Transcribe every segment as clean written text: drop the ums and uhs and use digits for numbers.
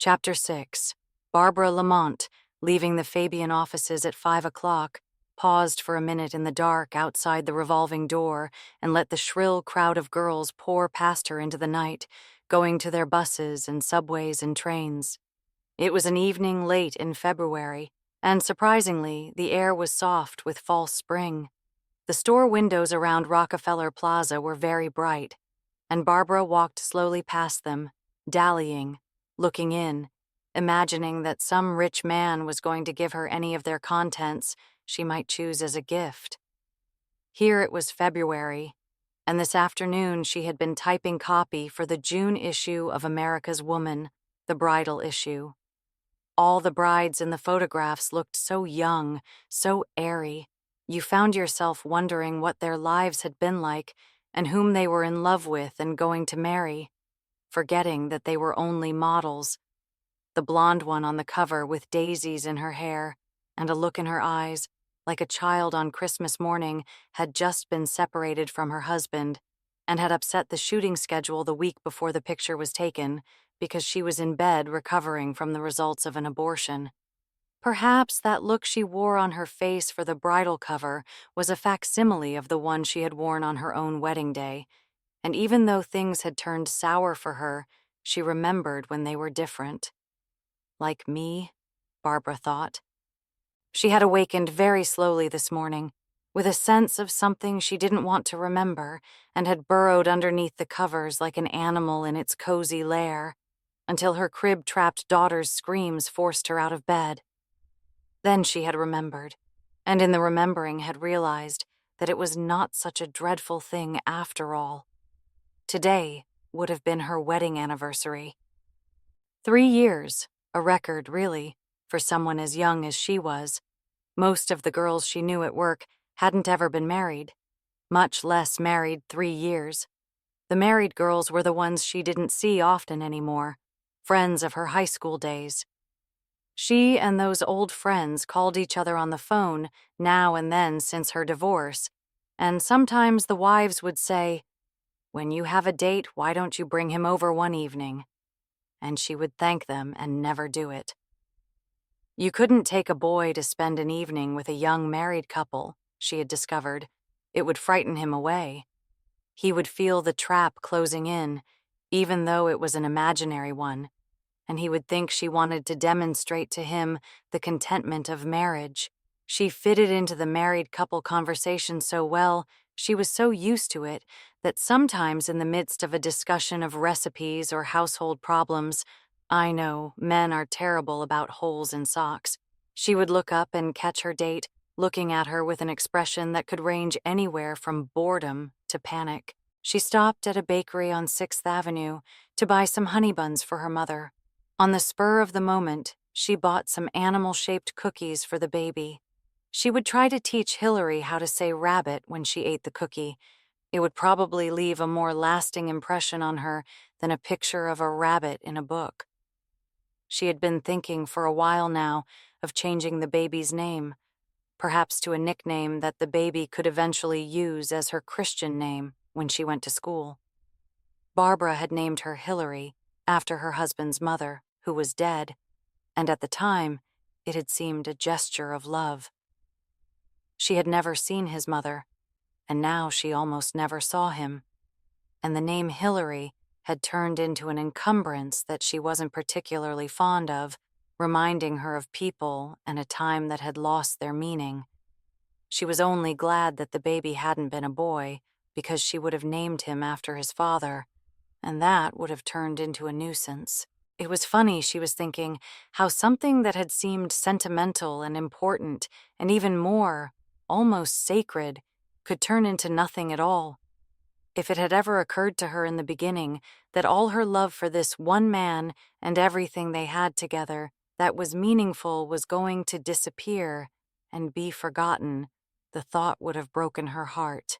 Chapter 6. Barbara Lamont, leaving the Fabian offices at 5 o'clock, paused for a minute in the dark outside the revolving door and let the shrill crowd of girls pour past her into the night, going to their buses and subways and trains. It was an evening late in February, and surprisingly, the air was soft with false spring. The store windows around Rockefeller Plaza were very bright, and Barbara walked slowly past them, dallying, looking in, imagining that some rich man was going to give her any of their contents she might choose as a gift. Here it was February, and this afternoon she had been typing copy for the June issue of America's Woman, the bridal issue. All the brides in the photographs looked so young, so airy. You found yourself wondering what their lives had been like and whom they were in love with and going to marry, forgetting that they were only models. The blonde one on the cover with daisies in her hair and a look in her eyes, like a child on Christmas morning, had just been separated from her husband and had upset the shooting schedule the week before the picture was taken because she was in bed recovering from the results of an abortion. Perhaps that look she wore on her face for the bridal cover was a facsimile of the one she had worn on her own wedding day, and even though things had turned sour for her, she remembered when they were different. Like me, Barbara thought. She had awakened very slowly this morning, with a sense of something she didn't want to remember, and had burrowed underneath the covers like an animal in its cozy lair, until her crib-trapped daughter's screams forced her out of bed. Then she had remembered, and in the remembering had realized that it was not such a dreadful thing after all. Today would have been her wedding anniversary. 3 years, a record, really, for someone as young as she was. Most of the girls she knew at work hadn't ever been married, much less married 3 years. The married girls were the ones she didn't see often anymore, friends of her high school days. She and those old friends called each other on the phone now and then since her divorce, and sometimes the wives would say, "When you have a date, why don't you bring him over one evening?" And she would thank them and never do it. You couldn't take a boy to spend an evening with a young married couple, she had discovered. It would frighten him away. He would feel the trap closing in, even though it was an imaginary one, and he would think she wanted to demonstrate to him the contentment of marriage. She fitted into the married couple conversation so well, she was so used to it, that sometimes in the midst of a discussion of recipes or household problems, I know, men are terrible about holes in socks, she would look up and catch her date, looking at her with an expression that could range anywhere from boredom to panic. She stopped at a bakery on 6th Avenue to buy some honey buns for her mother. On the spur of the moment, she bought some animal-shaped cookies for the baby. She would try to teach Hillary how to say rabbit when she ate the cookie. It would probably leave a more lasting impression on her than a picture of a rabbit in a book. She had been thinking for a while now of changing the baby's name, perhaps to a nickname that the baby could eventually use as her Christian name when she went to school. Barbara had named her Hillary after her husband's mother, who was dead, and at the time, it had seemed a gesture of love. She had never seen his mother, and now she almost never saw him, and the name Hillary had turned into an encumbrance that she wasn't particularly fond of, reminding her of people and a time that had lost their meaning. She was only glad that the baby hadn't been a boy, because she would have named him after his father, and that would have turned into a nuisance. It was funny, she was thinking, how something that had seemed sentimental and important, and even more, almost sacred, could turn into nothing at all. If it had ever occurred to her in the beginning that all her love for this one man and everything they had together that was meaningful was going to disappear and be forgotten, the thought would have broken her heart.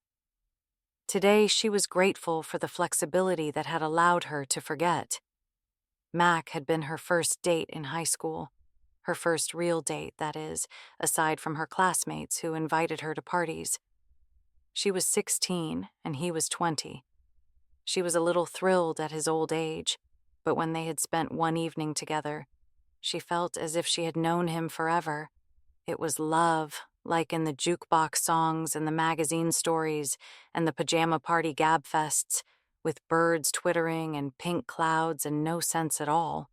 Today she was grateful for the flexibility that had allowed her to forget. Mac had been her first date in high school. Her first real date, that is, aside from her classmates who invited her to parties. She was 16 and he was 20. She was a little thrilled at his old age. but when they had spent one evening together, she felt as if she had known him forever. It was love, like in the jukebox songs and the magazine stories and the pajama party gabfests, with birds twittering and pink clouds and no sense at all.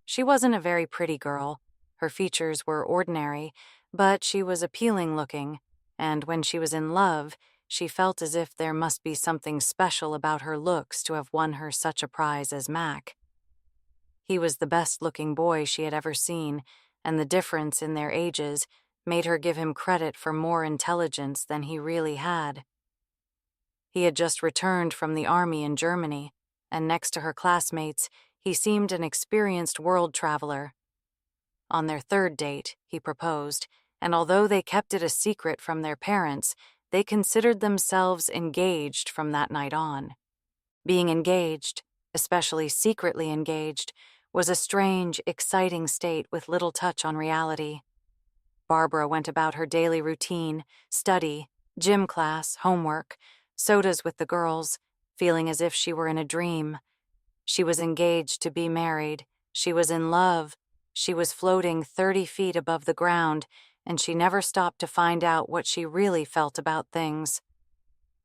She wasn't a very pretty girl. Her features were ordinary, but she was appealing looking, and when she was in love, she felt as if there must be something special about her looks to have won her such a prize as Mac. He was the best-looking boy she had ever seen, and the difference in their ages made her give him credit for more intelligence than he really had. He had just returned from the army in Germany, and next to her classmates, he seemed an experienced world traveler. On their third date, he proposed, and although they kept it a secret from their parents, they considered themselves engaged from that night on. Being engaged, especially secretly engaged, was a strange, exciting state with little touch on reality. Barbara went about her daily routine, study, gym class, homework, sodas with the girls, feeling as if she were in a dream. She was engaged to be married. She was in love. She was floating 30 feet above the ground, and she never stopped to find out what she really felt about things.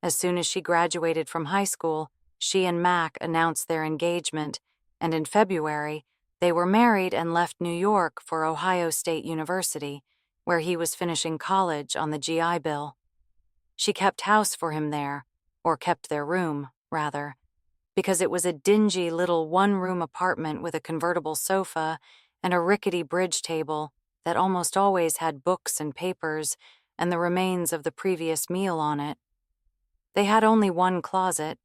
As soon as she graduated from high school, she and Mac announced their engagement, and in February, they were married and left New York for Ohio State University, where he was finishing college on the GI Bill. She kept house for him there, or kept their room, rather, because it was a dingy little one-room apartment with a convertible sofa and a rickety bridge table that almost always had books and papers and the remains of the previous meal on it. They had only one closet,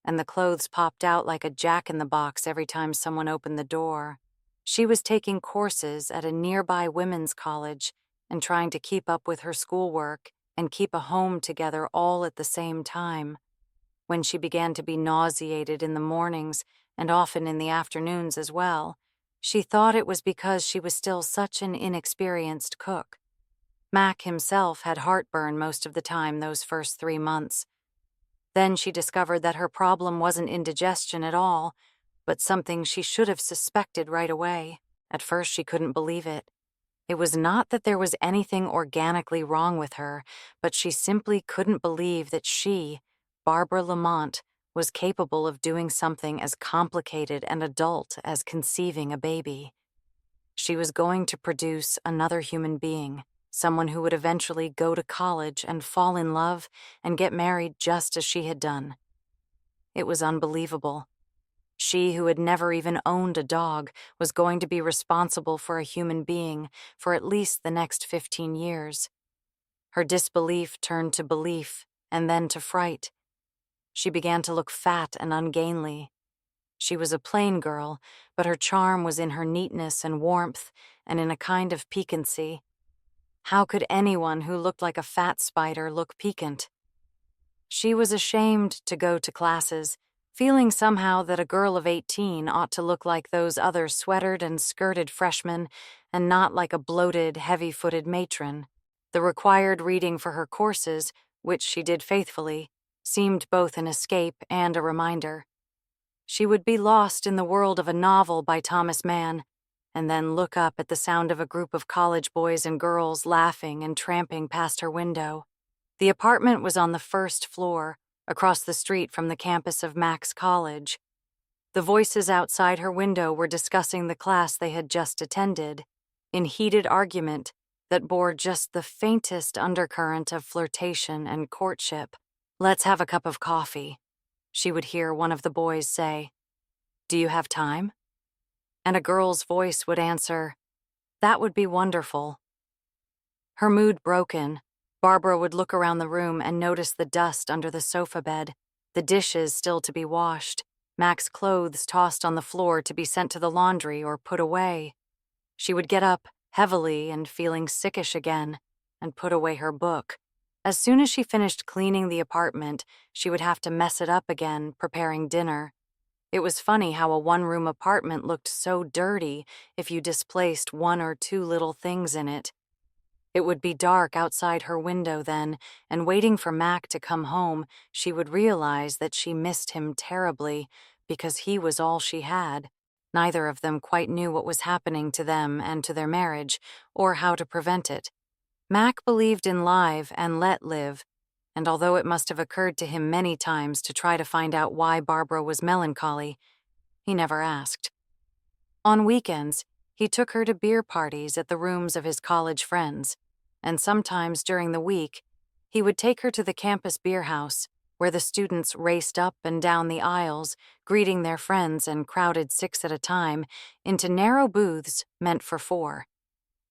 and the clothes popped out like a jack-in-the-box every time someone opened the door. She was taking courses at a nearby women's college and trying to keep up with her schoolwork and keep a home together all at the same time. When she began to be nauseated in the mornings and often in the afternoons as well, she thought it was because she was still such an inexperienced cook. Mac himself had heartburn most of the time those first 3 months. Then she discovered that her problem wasn't indigestion at all, but something she should have suspected right away. At first she couldn't believe it. It was not that there was anything organically wrong with her, but she simply couldn't believe that she, Barbara Lamont, was capable of doing something as complicated and adult as conceiving a baby. She was going to produce another human being, someone who would eventually go to college and fall in love and get married just as she had done. It was unbelievable. She, who had never even owned a dog, was going to be responsible for a human being for at least the next 15 years. Her disbelief turned to belief and then to fright. She began to look fat and ungainly. She was a plain girl, but her charm was in her neatness and warmth and in a kind of piquancy. How could anyone who looked like a fat spider look piquant? She was ashamed to go to classes, feeling somehow that a girl of 18 ought to look like those other sweatered and skirted freshmen and not like a bloated, heavy-footed matron. The required reading for her courses, which she did faithfully, seemed both an escape and a reminder. She would be lost in the world of a novel by Thomas Mann, and then look up at the sound of a group of college boys and girls laughing and tramping past her window. The apartment was on the first floor, across the street from the campus of Mac's college. The voices outside her window were discussing the class they had just attended, in heated argument that bore just the faintest undercurrent of flirtation and courtship. "Let's have a cup of coffee," she would hear one of the boys say. "Do you have time?" And a girl's voice would answer, "That would be wonderful." Her mood broken, Barbara would look around the room and notice the dust under the sofa bed, the dishes still to be washed, Mac's clothes tossed on the floor to be sent to the laundry or put away. She would get up, heavily and feeling sickish again, and put away her book. As soon as she finished cleaning the apartment, she would have to mess it up again, preparing dinner. It was funny how a one-room apartment looked so dirty if you displaced one or two little things in it. It would be dark outside her window then, and waiting for Mac to come home, she would realize that she missed him terribly, because he was all she had. Neither of them quite knew what was happening to them and to their marriage, or how to prevent it. Mac believed in live and let live, and although it must have occurred to him many times to try to find out why Barbara was melancholy, he never asked. On weekends, he took her to beer parties at the rooms of his college friends, and sometimes during the week, he would take her to the campus beer house, where the students raced up and down the aisles, greeting their friends and crowded 6 at a time into narrow booths meant for 4.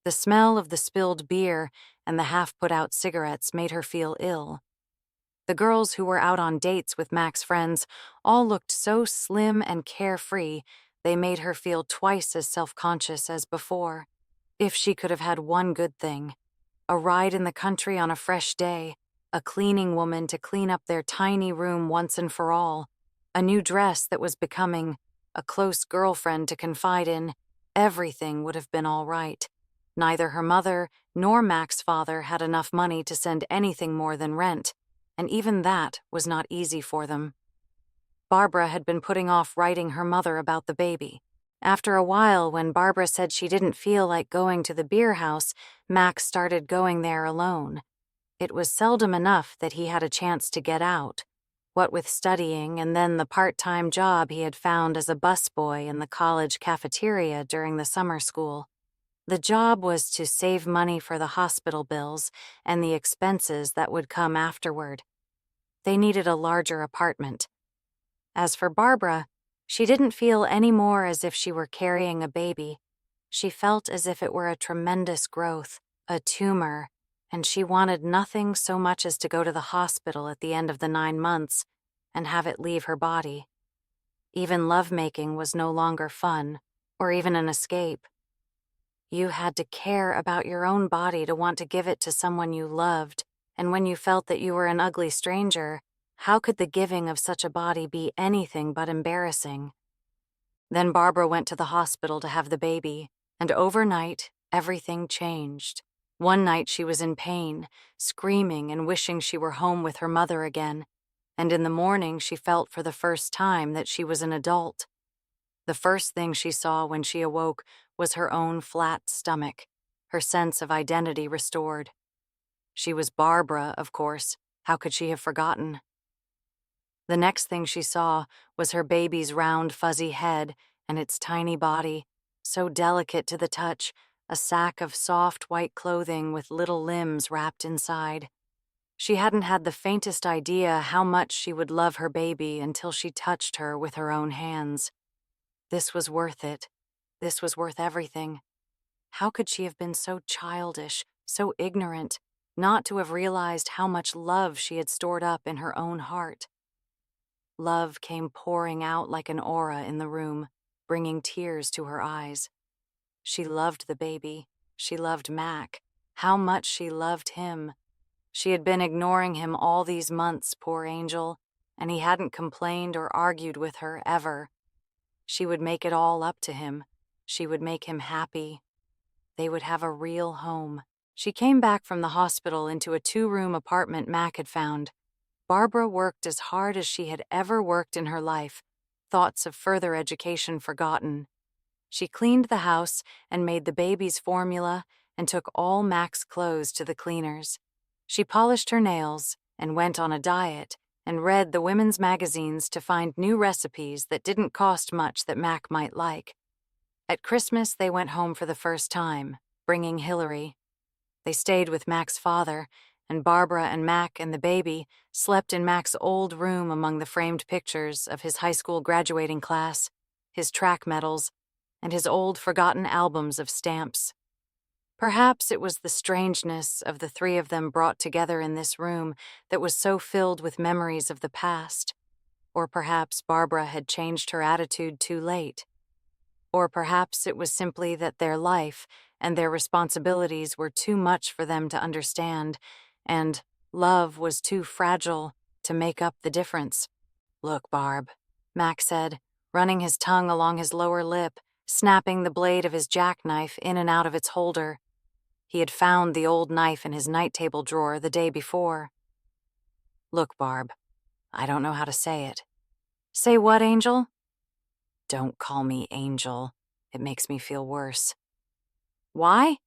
The smell of the spilled beer and the half-put-out cigarettes made her feel ill. The girls who were out on dates with Mac's friends all looked so slim and carefree, they made her feel twice as self-conscious as before. If she could have had one good thing, a ride in the country on a fresh day, a cleaning woman to clean up their tiny room once and for all, a new dress that was becoming, a close girlfriend to confide in, everything would have been all right. Neither her mother nor Mac's father had enough money to send anything more than rent, and even that was not easy for them. Barbara had been putting off writing her mother about the baby. After a while, when Barbara said she didn't feel like going to the beer house, Mac started going there alone. It was seldom enough that he had a chance to get out, what with studying and then the part-time job he had found as a busboy in the college cafeteria during the summer school. The job was to save money for the hospital bills and the expenses that would come afterward. They needed a larger apartment. As for Barbara, she didn't feel any more as if she were carrying a baby. She felt as if it were a tremendous growth, a tumor, and she wanted nothing so much as to go to the hospital at the end of the 9 months and have it leave her body. Even lovemaking was no longer fun, or even an escape. You had to care about your own body to want to give it to someone you loved, and when you felt that you were an ugly stranger, how could the giving of such a body be anything but embarrassing? Then Barbara went to the hospital to have the baby, and overnight, everything changed. One night she was in pain, screaming and wishing she were home with her mother again, and in the morning she felt for the first time that she was an adult. The first thing she saw when she awoke was her own flat stomach, her sense of identity restored. She was Barbara, of course. How could she have forgotten? The next thing she saw was her baby's round, fuzzy head and its tiny body, so delicate to the touch, a sack of soft white clothing with little limbs wrapped inside. She hadn't had the faintest idea how much she would love her baby until she touched her with her own hands. This was worth it. This was worth everything. How could she have been so childish, so ignorant, not to have realized how much love she had stored up in her own heart? Love came pouring out like an aura in the room, bringing tears to her eyes. She loved the baby. She loved Mac. How much she loved him. She had been ignoring him all these months, poor angel, and he hadn't complained or argued with her ever. She would make it all up to him. She would make him happy. They would have a real home. She came back from the hospital into a 2-room apartment Mac had found. Barbara worked as hard as she had ever worked in her life, thoughts of further education forgotten. She cleaned the house and made the baby's formula and took all Mac's clothes to the cleaners. She polished her nails and went on a diet and read the women's magazines to find new recipes that didn't cost much that Mac might like. At Christmas, they went home for the first time, bringing Hillary. They stayed with Mac's father, and Barbara and Mac and the baby slept in Mac's old room among the framed pictures of his high school graduating class, his track medals, and his old forgotten albums of stamps. Perhaps it was the strangeness of the 3 of them brought together in this room that was so filled with memories of the past. Or perhaps Barbara had changed her attitude too late. Or perhaps it was simply that their life and their responsibilities were too much for them to understand, and love was too fragile to make up the difference. "Look, Barb," Mac said, running his tongue along his lower lip, snapping the blade of his jackknife in and out of its holder. He had found the old knife in his night-table drawer the day before. "Look, Barb, I don't know how to say it." "Say what, Angel?" Don't call me Angel. It makes me feel worse. Why?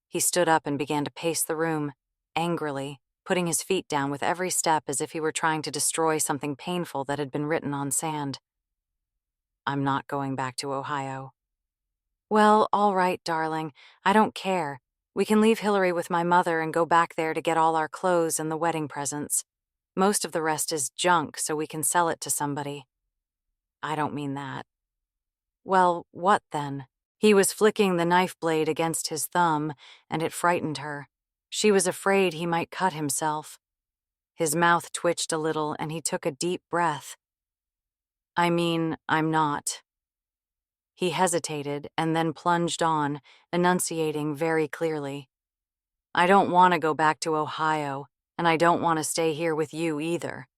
He stood up and began to pace the room, angrily, putting his feet down with every step as if he were trying to destroy something painful that had been written on sand. I'm not going back to Ohio. Well, all right, darling. I don't care. We can leave Hillary with my mother and go back there to get all our clothes and the wedding presents. Most of the rest is junk, so we can sell it to somebody. I don't mean that. Well, what then? He was flicking the knife blade against his thumb, and it frightened her. She was afraid he might cut himself. His mouth twitched a little, and he took a deep breath. I mean, I'm not. He hesitated and then plunged on, enunciating very clearly. I don't want to go back to Ohio, and I don't want to stay here with you either.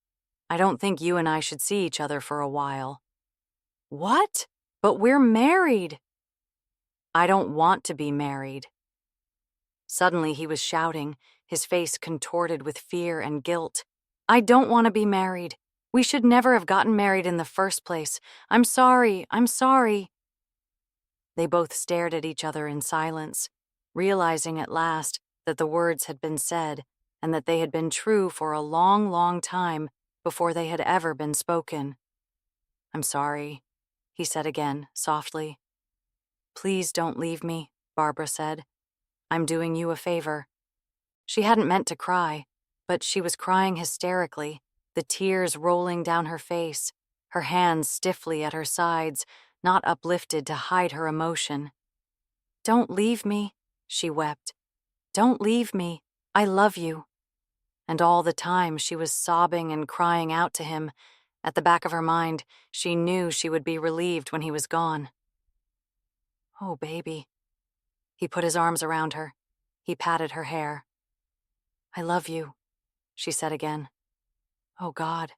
I don't think you and I should see each other for a while. What? But we're married. I don't want to be married. Suddenly he was shouting, his face contorted with fear and guilt. I don't want to be married. We should never have gotten married in the first place. I'm sorry. I'm sorry. They both stared at each other in silence, realizing at last that the words had been said and that they had been true for a long, long time before they had ever been spoken. I'm sorry, he said again, softly. Please don't leave me, Barbara said. I'm doing you a favor. She hadn't meant to cry, but she was crying hysterically, the tears rolling down her face, her hands stiffly at her sides, not uplifted to hide her emotion. Don't leave me, she wept. Don't leave me. I love you. And all the time she was sobbing and crying out to him. At the back of her mind, she knew she would be relieved when he was gone. Oh, baby. He put his arms around her. He patted her hair. I love you, she said again. Oh, God.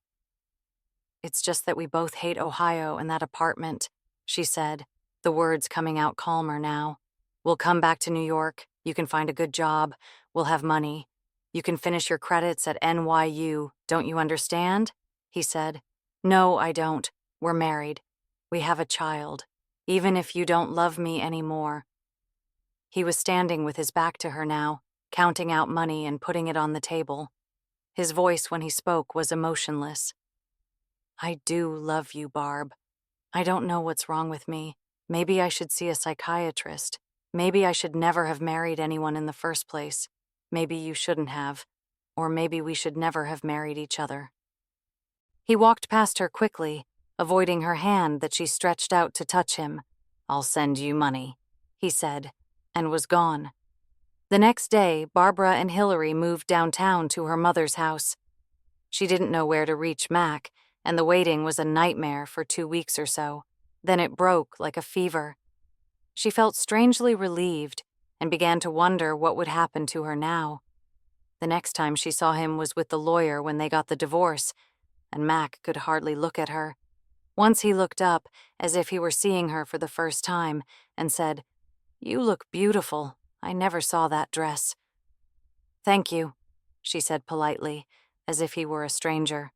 It's just that we both hate Ohio and that apartment, she said, the words coming out calmer now. We'll come back to New York. You can find a good job. We'll have money. You can finish your credits at NYU. Don't you understand? He said. No, I don't. We're married. We have a child. Even if you don't love me anymore. He was standing with his back to her now, counting out money and putting it on the table. His voice when he spoke was emotionless. I do love you, Barb. I don't know what's wrong with me. Maybe I should see a psychiatrist. Maybe I should never have married anyone in the first place. Maybe you shouldn't have. Or maybe we should never have married each other. He walked past her quickly, avoiding her hand that she stretched out to touch him. I'll send you money, he said, and was gone. The next day, Barbara and Hillary moved downtown to her mother's house. She didn't know where to reach Mac, and the waiting was a nightmare for 2 weeks or so. Then it broke like a fever. She felt strangely relieved and began to wonder what would happen to her now. The next time she saw him was with the lawyer when they got the divorce, and Mac could hardly look at her. Once he looked up, as if he were seeing her for the first time, and said, You look beautiful. I never saw that dress. Thank you, she said politely, as if he were a stranger.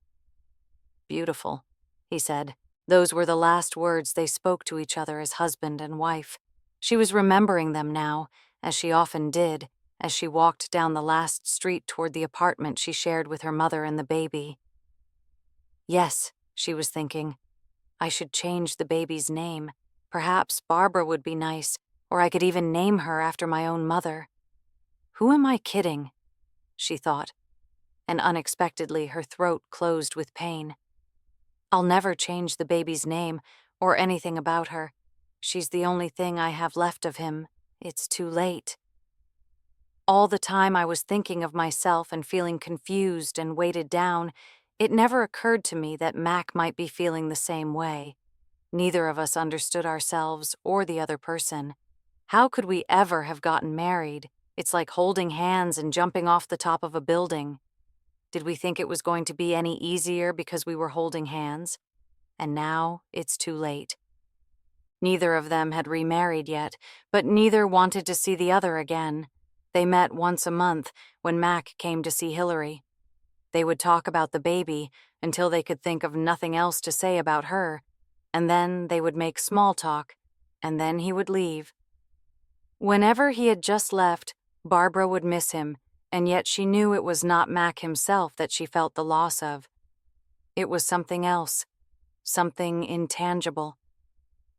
Beautiful, he said. Those were the last words they spoke to each other as husband and wife. She was remembering them now, as she often did, as she walked down the last street toward the apartment she shared with her mother and the baby. Yes, she was thinking, I should change the baby's name. Perhaps Barbara would be nice, or I could even name her after my own mother. Who am I kidding? She thought, and unexpectedly her throat closed with pain. I'll never change the baby's name or anything about her. She's the only thing I have left of him. It's too late. All the time I was thinking of myself and feeling confused and weighted down, it never occurred to me that Mac might be feeling the same way. Neither of us understood ourselves or the other person. How could we ever have gotten married? It's like holding hands and jumping off the top of a building. Did we think it was going to be any easier because we were holding hands? And now it's too late. Neither of them had remarried yet, but neither wanted to see the other again. They met once a month when Mac came to see Hillary. They would talk about the baby until they could think of nothing else to say about her, and then they would make small talk, and then he would leave. Whenever he had just left, Barbara would miss him, and yet she knew it was not Mac himself that she felt the loss of. It was something else, something intangible.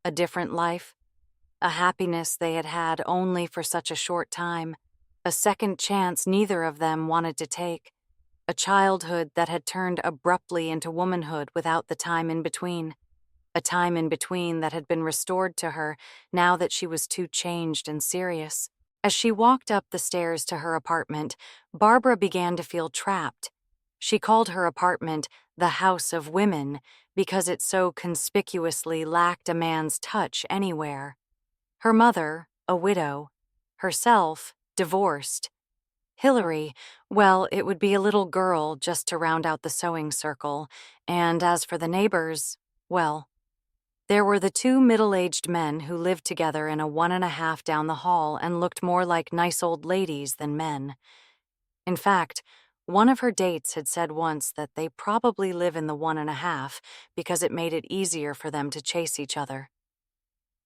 A different life, a happiness they had had only for such a short time, a second chance neither of them wanted to take, a childhood that had turned abruptly into womanhood without the time in between, a time in between that had been restored to her now that she was too changed and serious. As she walked up the stairs to her apartment, Barbara began to feel trapped. She called her apartment the House of Women because it so conspicuously lacked a man's touch anywhere. Her mother, a widow. Herself, divorced. Hilary, well, it would be a little girl just to round out the sewing circle, and as for the neighbors, well, there were the two middle-aged men who lived together in a 1.5 down the hall and looked more like nice old ladies than men. In fact, one of her dates had said once that they probably live in the 1.5 because it made it easier for them to chase each other.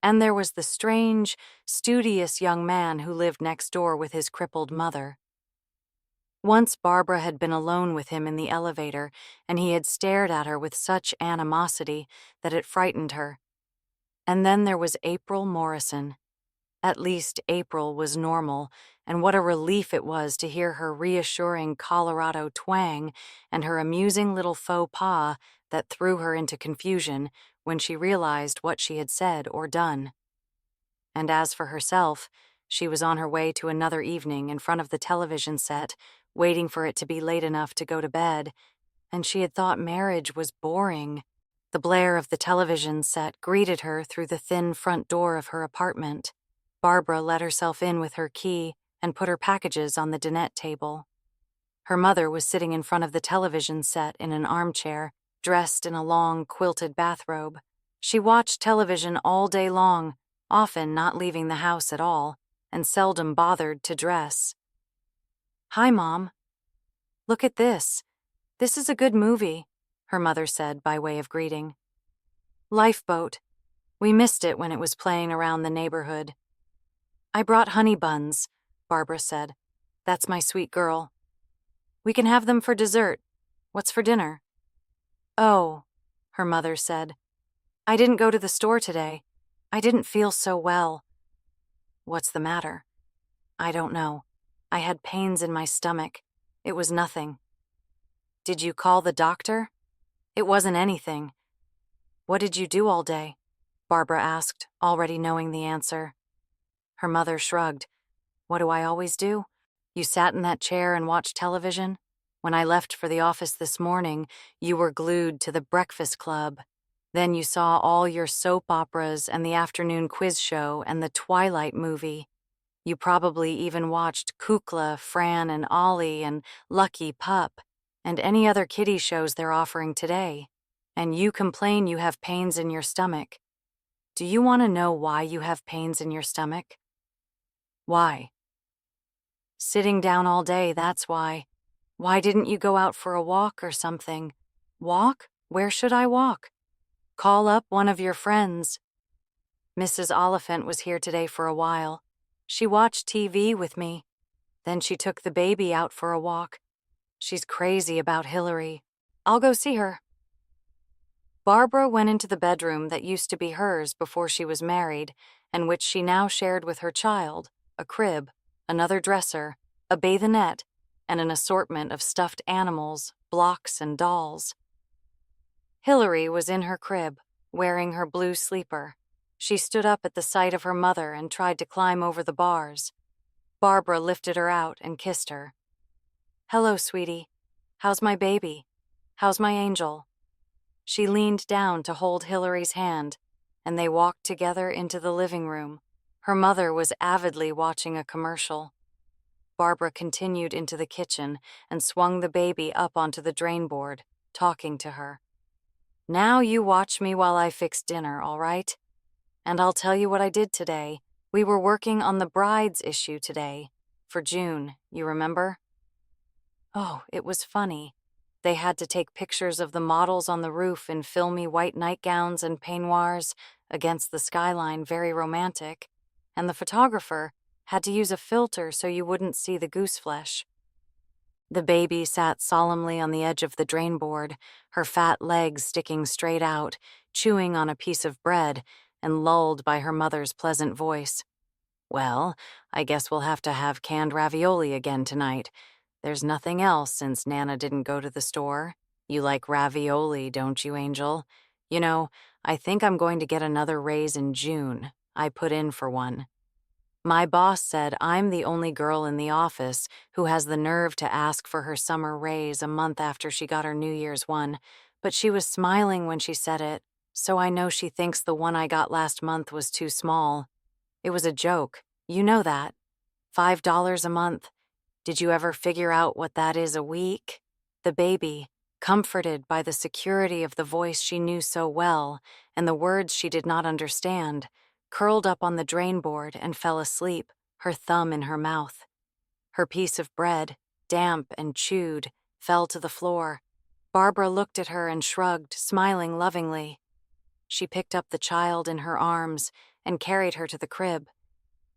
And there was the strange, studious young man who lived next door with his crippled mother. Once Barbara had been alone with him in the elevator, and he had stared at her with such animosity that it frightened her. And then there was April Morrison. At least April was normal, and what a relief it was to hear her reassuring Colorado twang and her amusing little faux pas that threw her into confusion when she realized what she had said or done. And as for herself, she was on her way to another evening in front of the television set, waiting for it to be late enough to go to bed, and she had thought marriage was boring. The blare of the television set greeted her through the thin front door of her apartment. Barbara let herself in with her key and put her packages on the dinette table. Her mother was sitting in front of the television set in an armchair, dressed in a long, quilted bathrobe. She watched television all day long, often not leaving the house at all, and seldom bothered to dress. "Hi, Mom. Look at this. This is a good movie," her mother said by way of greeting. "Lifeboat. We missed it when it was playing around the neighborhood." "I brought honey buns," Barbara said. "That's my sweet girl. We can have them for dessert. What's for dinner?" "Oh," her mother said. "I didn't go to the store today. I didn't feel so well." "What's the matter?" "I don't know. I had pains in my stomach. It was nothing." "Did you call the doctor?" "It wasn't anything." "What did you do all day?" Barbara asked, already knowing the answer. Her mother shrugged. "What do I always do? You sat in that chair and watched television? When I left for the office this morning, you were glued to the Breakfast Club. Then you saw all your soap operas and the afternoon quiz show and the Twilight movie. You probably even watched Kukla, Fran and Ollie and Lucky Pup and any other kiddie shows they're offering today. And you complain you have pains in your stomach. Do you want to know why you have pains in your stomach?" "Why?" "Sitting down all day, that's why. Why didn't you go out for a walk or something?" "Walk? Where should I walk?" "Call up one of your friends." Mrs. Oliphant was here today for a while. She watched TV with me. Then she took the baby out for a walk. She's crazy about Hilary. I'll go see her. Barbara went into the bedroom that used to be hers before she was married, and which she now shared with her child, a crib, another dresser, a bathonette, and an assortment of stuffed animals, blocks, and dolls. Hilary was in her crib, wearing her blue sleeper. She stood up at the sight of her mother and tried to climb over the bars. Barbara lifted her out and kissed her. "Hello, sweetie. How's my baby? How's my angel?" She leaned down to hold Hilary's hand, and they walked together into the living room. Her mother was avidly watching a commercial. Barbara continued into the kitchen and swung the baby up onto the drain board, talking to her. "Now you watch me while I fix dinner, all right? And I'll tell you what I did today. We were working on the brides issue today, for June, you remember?" "Oh, it was funny. They had to take pictures of the models on the roof in filmy white nightgowns and peignoirs against the skyline, very romantic, and the photographer had to use a filter so you wouldn't see the goose flesh. The baby sat solemnly on the edge of the drain board, her fat legs sticking straight out, chewing on a piece of bread and lulled by her mother's pleasant voice. "Well, I guess we'll have to have canned ravioli again tonight. There's nothing else since Nana didn't go to the store. You like ravioli, don't you, Angel? You know, I think I'm going to get another raise in June. I put in for one. My boss said I'm the only girl in the office who has the nerve to ask for her summer raise a month after she got her New Year's one, but she was smiling when she said it, so I know she thinks the one I got last month was too small. It was a joke. You know that. $5 a month. Did you ever figure out what that is a week?" The baby, comforted by the security of the voice she knew so well and the words she did not understand, curled up on the drain board and fell asleep, her thumb in her mouth. Her piece of bread, damp and chewed, fell to the floor. Barbara looked at her and shrugged, smiling lovingly. She picked up the child in her arms and carried her to the crib.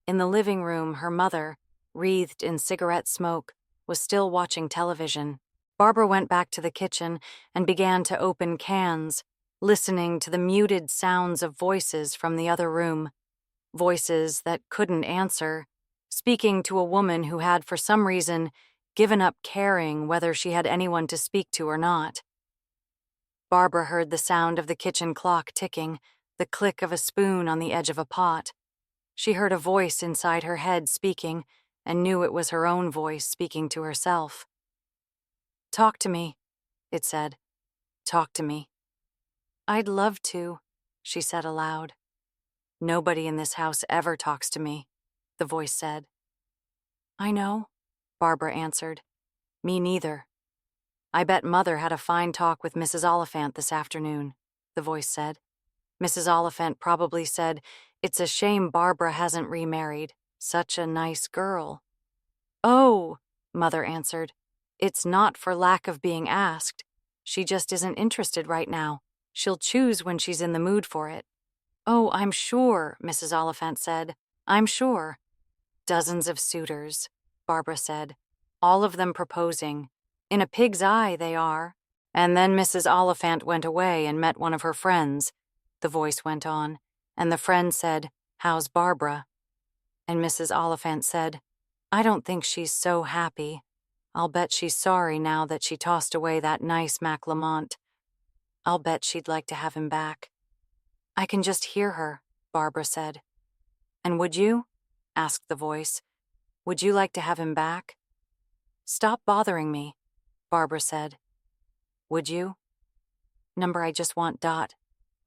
In the living room, her mother, wreathed in cigarette smoke, was still watching television. Barbara went back to the kitchen and began to open cans, listening to the muted sounds of voices from the other room. Voices that couldn't answer, speaking to a woman who had, for some reason, given up caring whether she had anyone to speak to or not. Barbara heard the sound of the kitchen clock ticking, the click of a spoon on the edge of a pot. She heard a voice inside her head speaking, and knew it was her own voice speaking to herself. "Talk to me," it said. "Talk to me." "I'd love to," she said aloud. "Nobody in this house ever talks to me," the voice said. "I know," Barbara answered. "Me neither." "I bet Mother had a fine talk with Mrs. Oliphant this afternoon," the voice said. "Mrs. Oliphant probably said, 'It's a shame Barbara hasn't remarried. Such a nice girl.'" "Oh," Mother answered. "It's not for lack of being asked. She just isn't interested right now. She'll choose when she's in the mood for it." "Oh, I'm sure," Mrs. Oliphant said. "I'm sure." "Dozens of suitors," Barbara said. "All of them proposing. In a pig's eye, they are." "And then Mrs. Oliphant went away and met one of her friends," the voice went on, "and the friend said, 'How's Barbara?' And Mrs. Oliphant said, 'I don't think she's so happy. I'll bet she's sorry now that she tossed away that nice Mac Lamont. I'll bet she'd like to have him back.'" "I can just hear her," Barbara said. "And would you?" asked the voice. "Would you like to have him back?" "Stop bothering me," Barbara said. "Would you?" Number I just want ...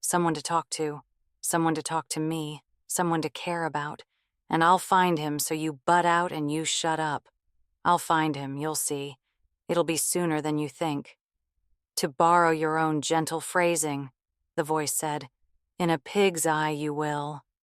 Someone to talk to. Someone to talk to me. Someone to care about. And I'll find him, so you butt out and you shut up. I'll find him, you'll see. It'll be sooner than you think. "To borrow your own gentle phrasing," the voice said. "In a pig's eye you will."